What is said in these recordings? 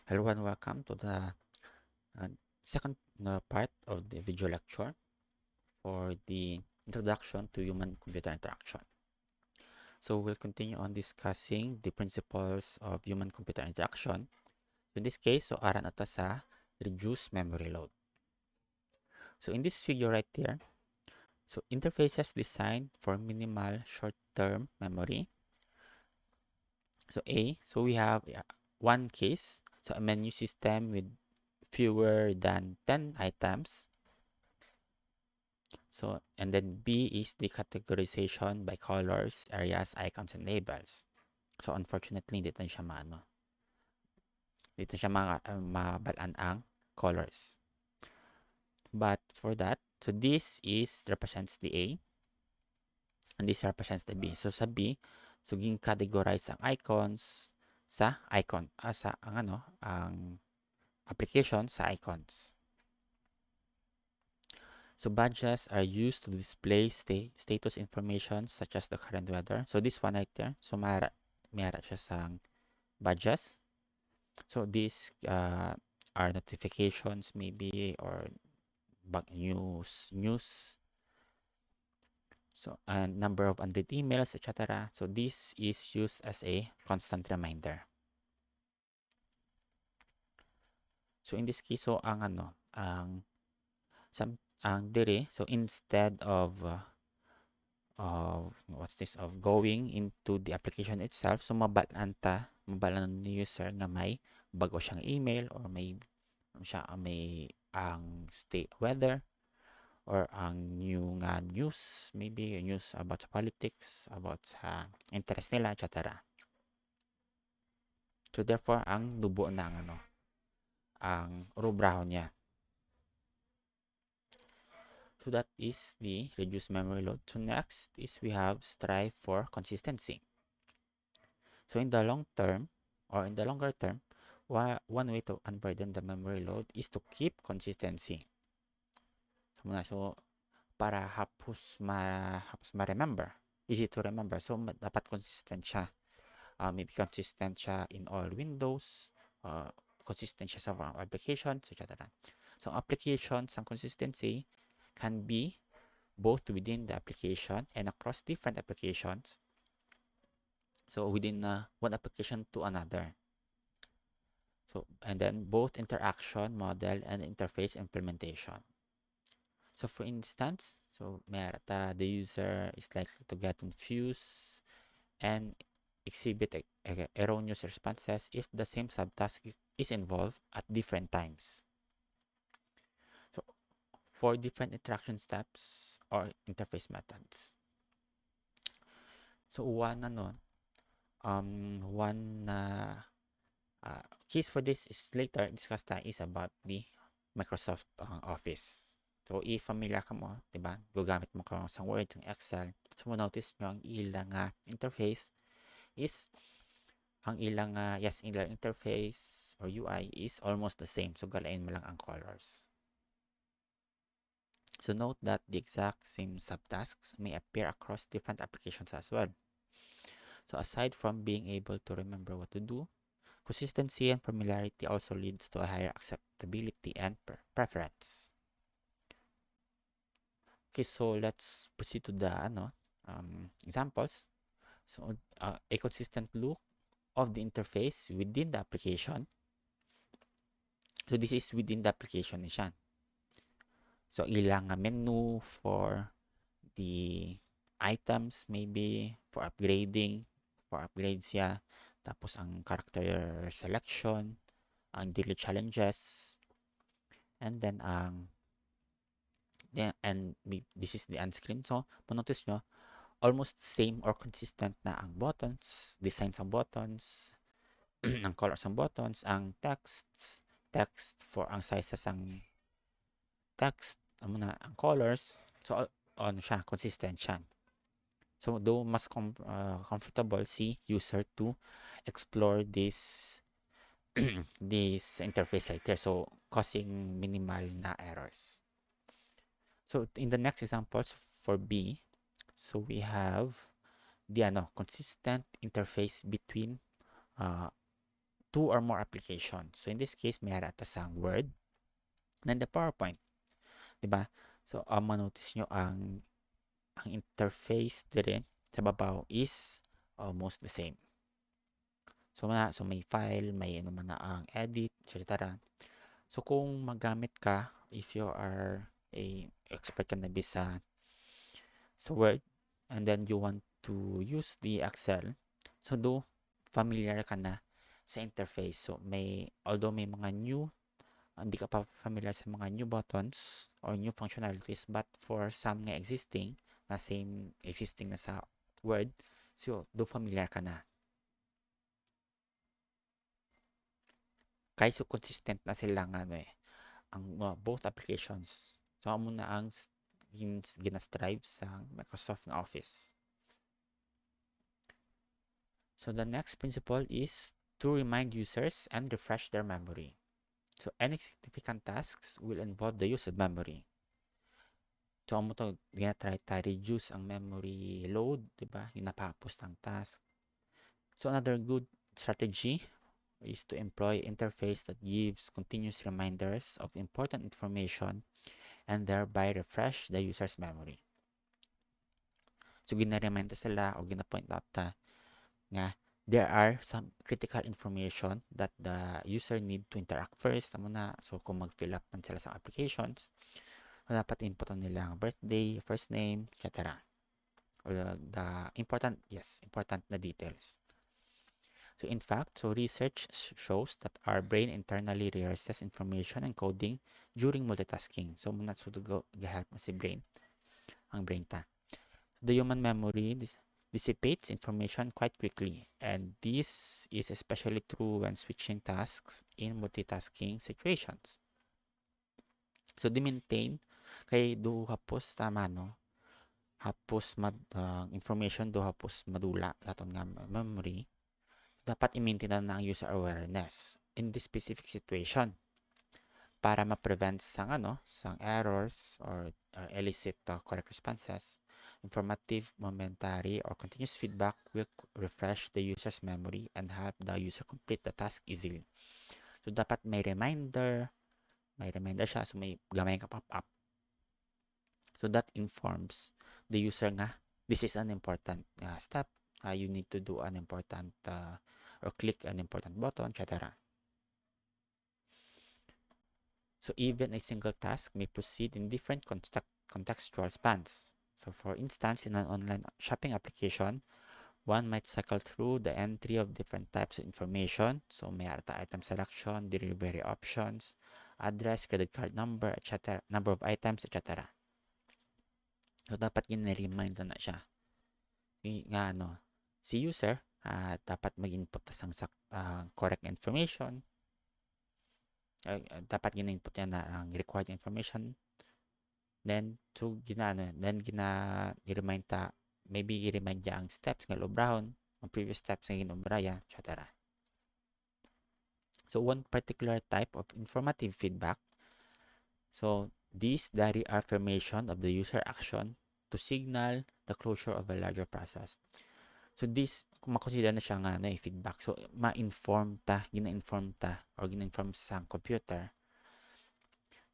Hello and welcome to the uh, second part of the video lecture for the introduction to human-computer interaction. So we'll continue on discussing the principles of human-computer interaction. In this case, so aran ata sa reduced memory load. So in this figure right there, so interfaces designed for minimal short-term memory. So we have one case, so a menu system with fewer than 10 items. So, and then B is the categorization by colors, areas, icons, and labels. So, unfortunately, hindi na siya hindi na siya mabalaan ang colors. But for that, so this is represents the A, and this represents the B. So, sa B, so categorize ang icons sa icon, ang application sa icons. So badges are used to display status information such as the current weather. So this one right there, so mayara siya sa badges. So these are notifications maybe or news. So and number of unread emails, etc. So this is used as a constant reminder. So in this case, so ang dire, so instead of going into the application itself, so mabalan ni user na may bago siyang email or may ang state weather or ang new news, maybe news about sa politics, about sa interest nila, etc. So therefore ang dubo ng ang rubraho niya. So that is the reduced memory load. So next is we have strive for consistency. So in the long term or in the longer term, one way to unburden the memory load is to keep consistency. So para hapus ma-remember, easy to remember. So dapat consistent siya. Maybe consistent siya in all windows, consistent siya sa applications, etc. So applications ang consistency can be both within the application and across different applications. So within one application to another. So and then both interaction model and interface implementation. So for instance, so the user is likely to get confused and exhibit erroneous responses if the same subtask is involved at different times. So for different interaction steps or interface methods. So one case for this is later discussed is about the Microsoft Office. So if familiar ka mo, 'di ba? Gugamit mo ka sa Word, sa Excel. So mo notice nyo ang ilang interface is ilang interface or UI is almost the same. So galain mo lang ang colors. So note that the exact same subtasks may appear across different applications as well. So aside from being able to remember what to do, consistency and familiarity also leads to a higher acceptability and preference. Okay, so let's proceed to the examples. So a consistent look of the interface within the application. So this is within the application ni siya. So ilang menu for the items maybe for upgrading, for upgrades siya. Tapos ang character selection, ang daily challenges, and then this is the end screen. So manotice nyo, almost same or consistent na ang buttons, designs ng buttons, ang colors ng buttons, ang text for ang sizes ang text, ang colors. So siya, consistent siya. So though mas comfortable si user to explore this this interface right there, so causing minimal na errors. So in the next examples for B, so we have the consistent interface between 2 or more applications. So in this case, may atas ang Word, then the PowerPoint. Diba? So, manotice nyo ang interface din sa babaw is almost the same. So, may file, may ano man na ang edit, etc. So, kung magamit ka, if you are a expert ka na sa Word, and then you want to use the Excel, so familiar ka na sa interface. So, although may mga new, hindi ka pa familiar sa mga new buttons or new functionalities, but for some nga existing, na same existing na sa Word, so familiar ka na. Kaya so consistent na sila nga ang both applications. So amo na ang gina-strive sa Microsoft na Office. So the next principle is to remind users and refresh their memory. So any significant tasks will involve the use of memory. So amo to gina-try reduce ang memory load, diba? Yung napapos ng task. So another good strategy is to employ interface that gives continuous reminders of important information and thereby refresh the user's memory. So gina-remind sila o gina-point out nga there are some critical information that the user need to interact first. So kung mag-fill up man sila sa applications, dapat input nila ang birthday, first name, etc. Or the important na details. So in fact, research shows that our brain internally rehearses information and coding during multitasking. So muna gahelp na si brain, ang brain ta. The human memory dissipates information quite quickly, and this is especially true when switching tasks in multitasking situations. So di-maintain kay do hapos tama hapos information do hapos madula laton nga memory, dapat i-maintain na ang user awareness in this specific situation para ma-prevent sang errors or elicit correct responses. Informative, momentary, or continuous feedback will refresh the user's memory and help the user complete the task easily. So dapat may reminder siya, so may gamay ka pop-up. So that informs the user nga this is an important step. You need to do an important or click an important button, etc. So even a single task may proceed in different contextual spans. So for instance, in an online shopping application, one might cycle through the entry of different types of information. So may item selection, delivery options, address, credit card number, etc., number of items, etc. So dapat gina-remind na siya. Si user dapat mag-input sang correct information. Dapat gina-input niya na ang required information. Then i-remind maybe i-remind niya ang steps nga lobrahon, ang previous steps nga ginobraya, etc. So one particular type of informative feedback, so this the reaffirmation of the user action to signal the closure of a larger process. So this, kung makonsider na siya nga feedback, so gina-inform sa computer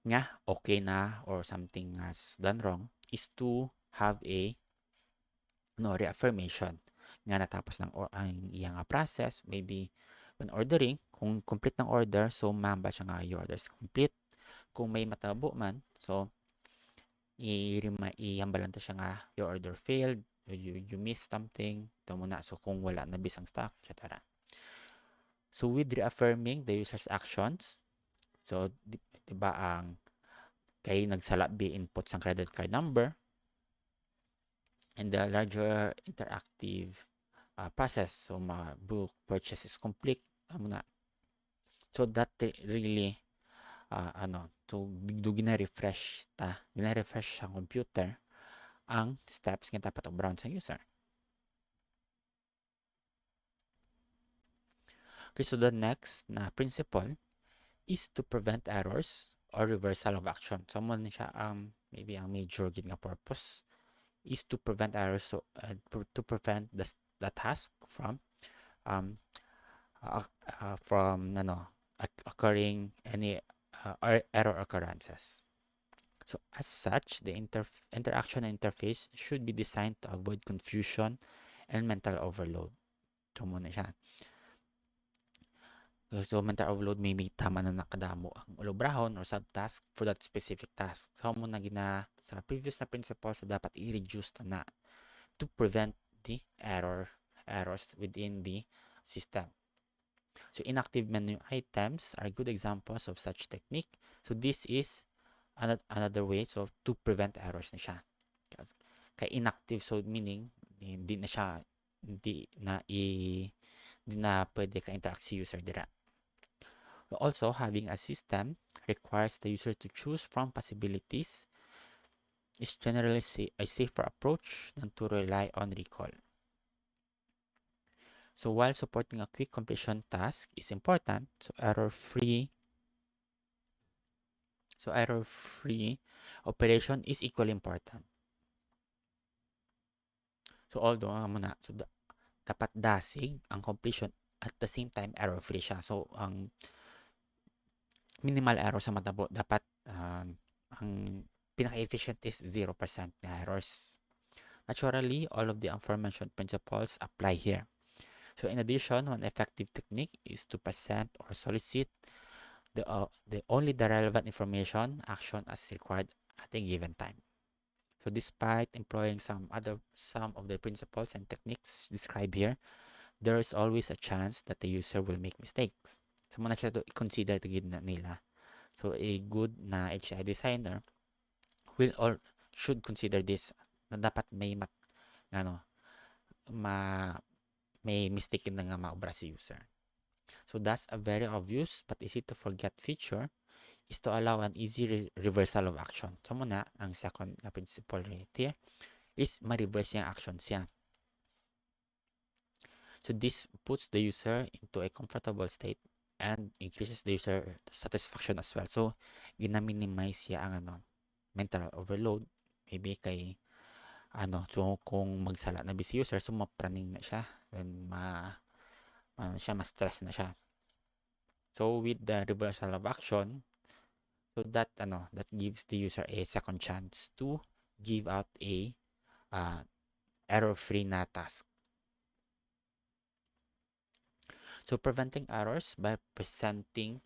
nga okay na or something has done wrong, is to have a reaffirmation nga natapos ang iyang process. Maybe when ordering, kung complete ng order, so mamba siya nga your order is complete. Kung may matabo man, so i-hambalan siya nga your order failed, you missed something, so kung wala na bisang stock, etc. So with reaffirming the user's actions, so diba ang kay nagsalabi input sang credit card number, and the larger interactive process, so book purchase is complete muna. So that really gina-refresh sa computer ang steps nga dapat obran sa user. Okay, so the next na principle is to prevent errors or reversal of action. So mo siya maybe ang major gid nga purpose is to prevent errors, so to prevent the task from from occurring any error occurrences. So as such, the interaction interface should be designed to avoid confusion and mental overload. So muna siya. So mental overload, may tama na nakadamo ang ulubrahon or subtask for that specific task. So muna gina sa previous na principle, so dapat i-reduce na to prevent the errors within the system. So inactive menu items are good examples of such technique. So this is another way so to prevent errors na siya. Kay inactive, so meaning hindi na siya hindi na pwede ka-interact si user dira. Also, having a system requires the user to choose from possibilities is generally a safer approach than to rely on recall. So while supporting a quick completion task is important, so error-free operation is equally important. So although muna, so dapat dasig ang completion at the same time error-free siya. So ang minimal error sa matabo dapat ang pinaka-efficient is 0% na errors. Naturally, all of the aforementioned principles apply here. So in addition, one effective technique is to present or solicit the only the relevant information action as required at a given time. So despite employing some of the principles and techniques described here, there is always a chance that the user will make mistakes. So muna siya to i-consider na nila. So a good na HCI designer should consider this na dapat may may mistake na nga maobra si user. So that's a very obvious but easy to forget feature is to allow an easy reversal of action. So muna, ang second na principle right here is ma-reverse yung actions yan. So this puts the user into a comfortable state and increases the user satisfaction as well. So gina-minimize siya ang mental overload. Maybe kay so kung magsala na busy user, so mapraning na siya. Then ma-stress na siya. So with the reversal of action, so that gives the user a second chance to give out a error-free na task. So preventing errors by presenting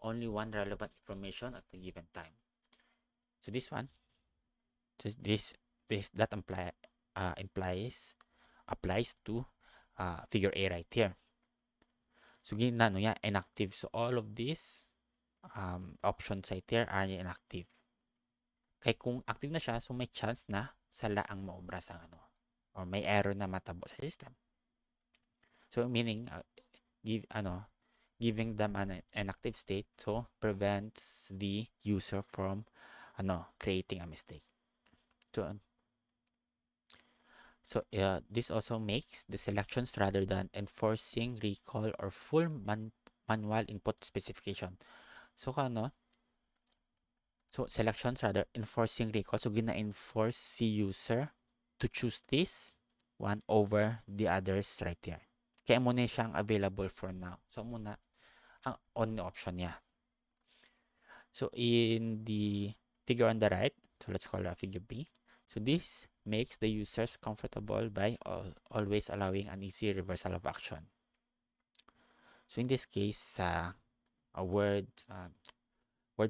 only one relevant information at a given time. So this one, so that applies to figure A right here. So inactive. So all of these options right here are inactive. Kaya kung active na siya, so may chance na sala ang maobra sa or may error na matabo sa system. So meaning giving them an inactive state so prevents the user from creating a mistake. So this also makes the selections rather than enforcing recall or full manual input specification. So so selections rather enforcing recall, so gina-enforce si user to choose this one over the others right here. Kaya muna siyang available for now. So muna ang only option niya. So in the figure on the right, so let's call it figure B. So this makes the users comfortable by always allowing an easy reversal of action. So in this case, a word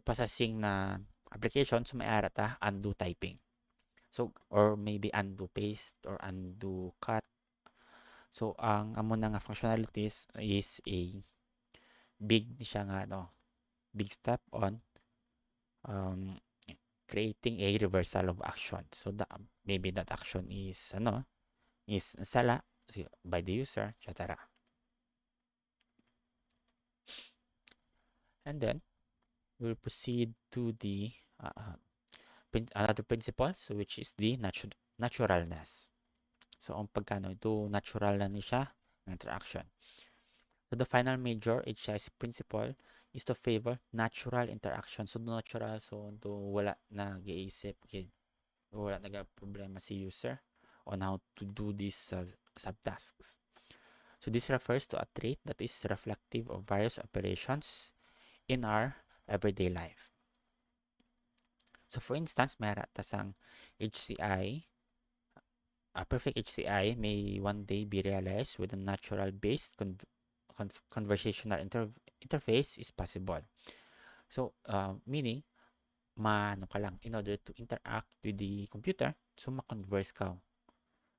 processing na application, so may arata undo typing. So or maybe undo paste or undo cut. So ang amo na nga functionalities is a big siya nga big step on creating a reversal of action. So maybe that action is sala by the user, etc. And then we'll proceed to the another principle, so which is the naturalness. So ang pagkano ito natural na ni siya ng interaction. So the final major HCI principle is to favor natural interaction. So natural, so wala na giisip, wala na problema si user on how to do these subtasks. So this refers to a trait that is reflective of various operations in our everyday life. So for instance, may ratasang HCI. A perfect HCI may one day be realized with a natural-based conversational interface is possible. So, meaning, ano ka lang, in order to interact with the computer, so ma-converse ka.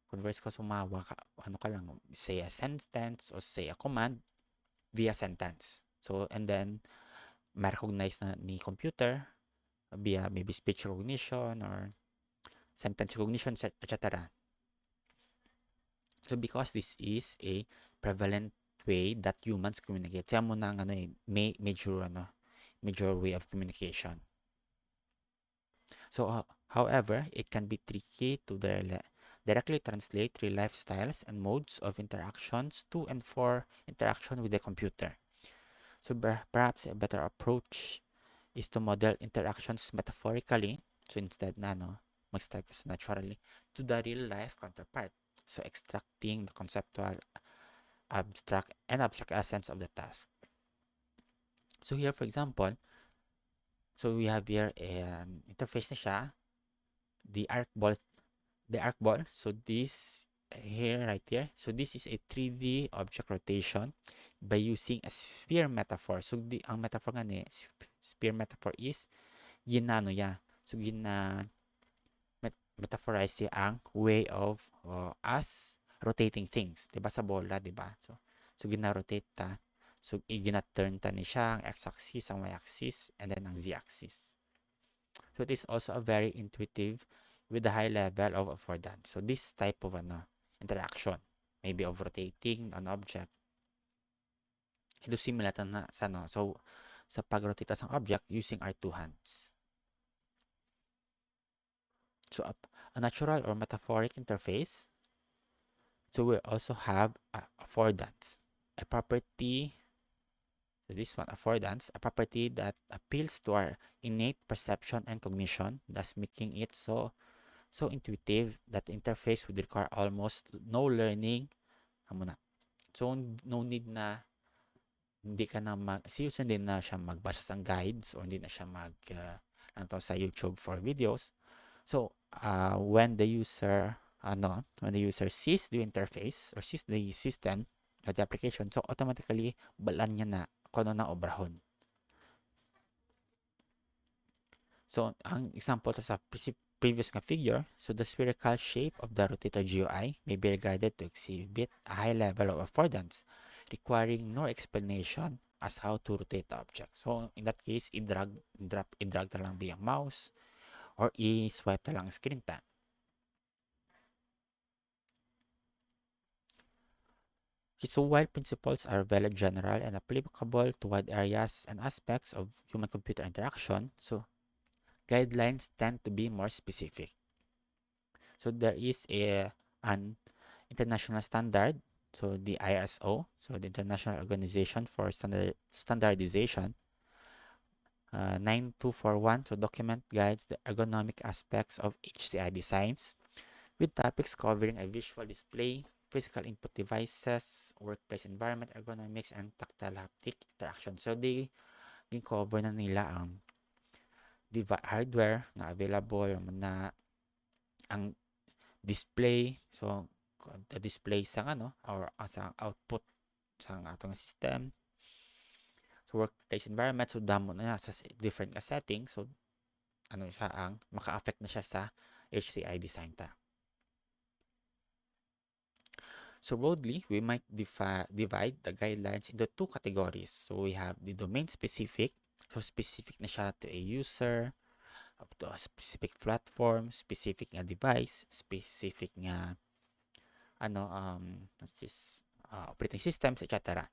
Converse ka, sumawa ka, ano ka lang, say a sentence or say a command via sentence. So, and then, ma-recognize na ni computer via maybe speech recognition or sentence recognition, etc. So, because this is a prevalent way that humans communicate, siya mo na ano major way of communication. So, however, it can be tricky to directly translate real lifestyles and modes of interactions to and for interaction with the computer. So, perhaps a better approach is to model interactions metaphorically. So, instead na, mag-start kasi naturally to the real life counterpart. So, extracting the conceptual, abstract essence of the task. So, here, for example, so we have here an interface na siya, the arc ball. So this here, right here, so this is a 3D object rotation by using a sphere metaphor. So ang metaphor nga ni sphere metaphor is ginano ya. So metaphorize siya ang way of us rotating things. Diba sa bola, diba? So gina-rotate ta. So gina-turn ta ni siya ang x-axis, ang y-axis, and then ang z-axis. So it is also a very intuitive with a high level of affordance. So this type of interaction, maybe of rotating an object, ito similar na sa so sa pag-rotate sa object using our two hands. So a natural or metaphoric interface. So we also have affordance, a property. So this one, affordance, a property that appeals to our innate perception and cognition, thus making it so intuitive that the interface would require almost no learning. So, no need na hindi ka na seriously hindi na siya magbasa ng guides or hindi na siya sa YouTube for videos. So, when the user sees the interface or sees the system or the application, so automatically balan niya na kung ano na obrahon. So, ang example sa previous nga figure, so the spherical shape of the rotator GUI may be regarded to exhibit a high level of affordance, requiring no explanation as how to rotate the object. So, in that case, i-drag na lang ba yung mouse or i-swipe na lang screen ta. So, while principles are very general and applicable to wide areas and aspects of human-computer interaction, so guidelines tend to be more specific. So there is an international standard, so the ISO, so the International Organization for Standardization, 9241, so document guides the ergonomic aspects of HCI designs with topics covering a visual display, physical input devices, workplace environment ergonomics, and tactile haptic interaction. So they cover na nila ang hardware na available na ang display, so the display sa or sa output sa atong system. So workplace environment, so damo na sa different setting, so siya ang maka-affect na siya sa HCI design ta. So broadly, we might divide the guidelines into two categories. So we have the domain specific, so specific na siya to a user, up to a specific platform, specific nga device, specific nga operating systems, etc.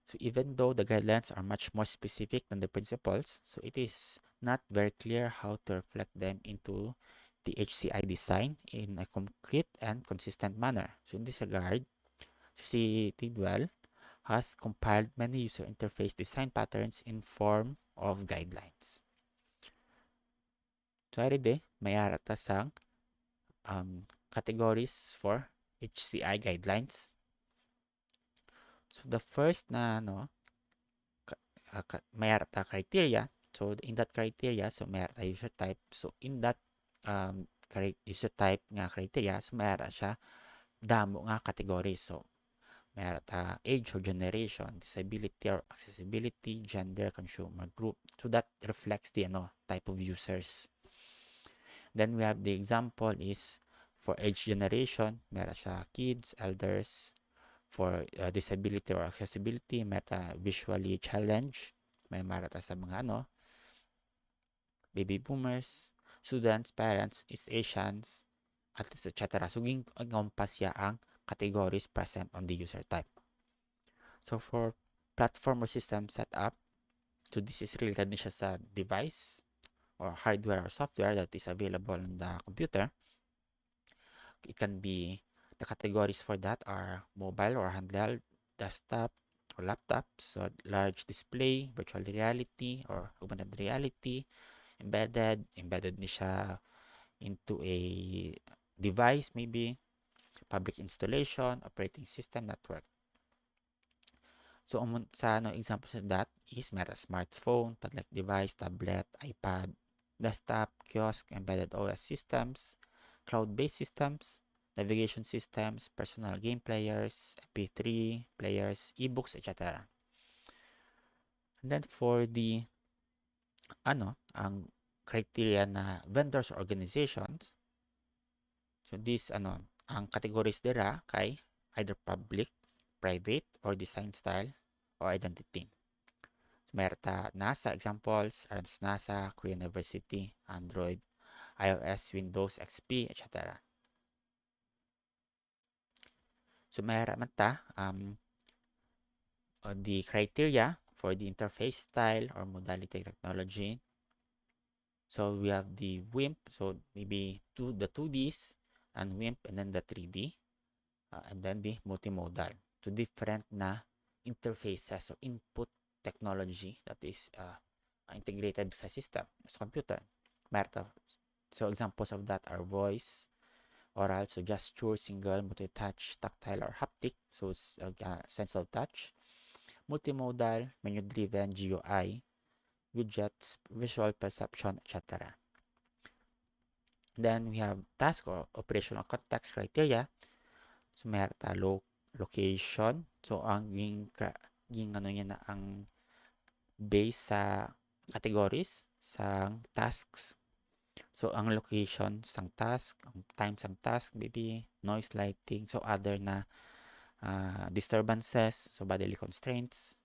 So even though the guidelines are much more specific than the principles, so it is not very clear how to reflect them into the HCI design in a concrete and consistent manner. So in this regard, si Tidwell has compiled many user interface design patterns in form of guidelines. So aride, may arata sang categories for HCI guidelines. So the first na mayroon ta criteria. So in that criteria, so mayroon ta user type. So in that user type nga criteria, so mayroon siya damo nga categories. So mayroon ta age or generation, disability or accessibility, gender, consumer group. So that reflects the type of users. Then we have the example is for age generation, meron siya kids, elders. For disability or accessibility, meron visually challenged. May marata sa mga baby boomers, students, parents, East Asians, at least etc. So, encompass ya ang categories present on the user type. So, for platform or system setup, so this is related din siya sa device or hardware or software that is available on the computer. It can be, the categories for that are mobile or handheld, desktop or laptop, so large display, virtual reality or augmented reality, embedded ni siya into a device maybe, public installation, operating system, network. So, sa examples of that is meron smartphone, tablet device, tablet, iPad, desktop, kiosk, embedded OS systems, cloud-based systems, navigation systems, personal game players, MP3 players, ebooks, etc. And then for the ang criteria na vendors or organizations, so this ang categories dira kay either public, private, or design style or identity. So, meron ta NASA examples, NASA, Korean University, Android, iOS, Windows, XP, etc. So, meron man ta the criteria for the interface style or modality technology. So, we have the WIMP, so maybe the 2Ds and WIMP, and then the 3D, and then the multimodal. So, different na interfaces or input technology that is integrated sa system, sa computer. So, examples of that are voice, oral, so gesture, single, multi-touch, tactile, or haptic, so sense of touch, multimodal, menu-driven, GUI, widgets, visual perception, etc. Then we have task or operational context criteria. So meron ta location. So ang niya na ang base sa categories sa tasks. So ang location sang task, ang time sang task, maybe noise, lighting, so other na disturbances, so bodily constraints.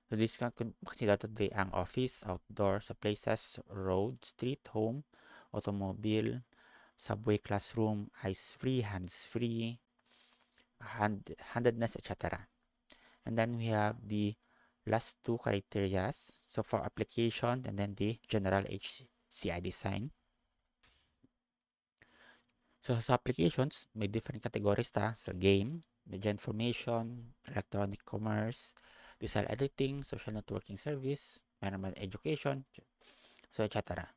So this can consider today ang office, outdoor, sa places, road, street, home, automobile, subway, classroom, eyes-free, hands-free, handedness, etc. And then we have the last two criteria. So for application and then the general HCI design. So sa applications, may different categories ta. So game, media information, electronic commerce, design editing, social networking service, management education, so etc.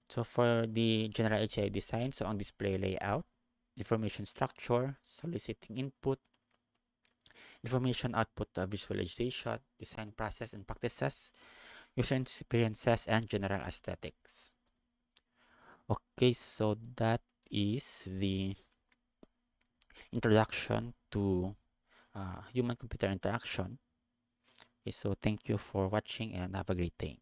So for the general HCI design, so ang display layout, information structure, soliciting input, information output to visualization, design process and practices, user experiences, and general aesthetics. Okay, so that is the introduction to human-computer interaction. Okay, so thank you for watching and have a great day.